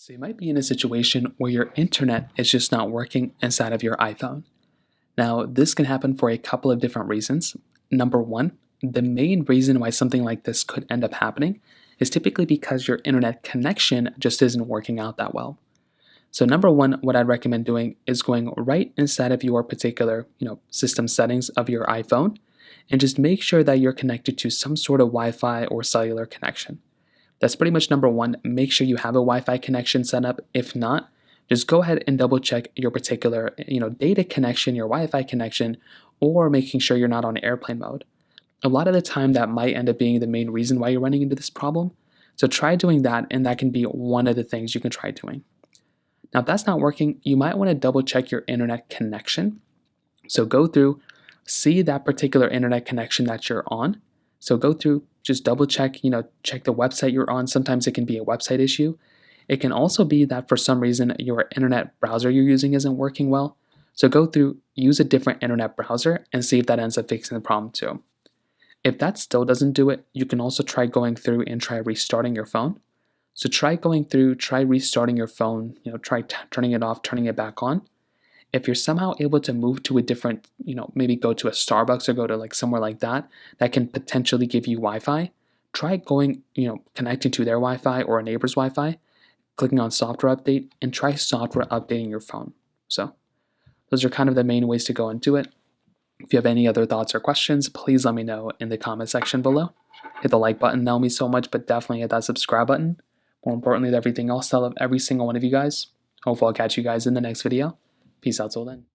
So you might be in a situation where your internet is just not working inside of your iPhone. Now, this can happen for a couple of different reasons. Number one, the main reason why something like this could end up happening is typically because your internet connection just isn't working out that well. So number one, what I'd recommend doing is going right inside of your particular, system settings of your iPhone and just make sure that you're connected to some sort of Wi-Fi or cellular connection. That's pretty much number one. Make sure you have a Wi-Fi connection set up. If not, just go ahead and double check your particular, data connection, your Wi-Fi connection, or making sure you're not on airplane mode. A lot of the time that might end up being the main reason why you're running into this problem. So try doing that, and that can be one of the things you can try doing. Now, if that's not working, you might want to double check your internet connection. So go through, see that particular internet connection that you're on. So go through, just double check, check the website you're on. Sometimes it can be a website issue. It can also be that for some reason your internet browser you're using isn't working well. So go through, use a different internet browser and see if that ends up fixing the problem too. If that still doesn't do it, you can also try going through and try restarting your phone. So try going through, try restarting your phone, try turning it off, turning it back on. If you're somehow able to move to a different, maybe go to a Starbucks or go to like somewhere like that that can potentially give you Wi-Fi, try going, connecting to their Wi-Fi or a neighbor's Wi-Fi, clicking on software update, and try software updating your phone. So those are kind of the main ways to go and do it. If you have any other thoughts or questions, please let me know in the comment section below. Hit the like button, that will mean so much, but definitely hit that subscribe button. More importantly than everything else, I love every single one of you guys. Hopefully I'll catch you guys in the next video. Peace out till then.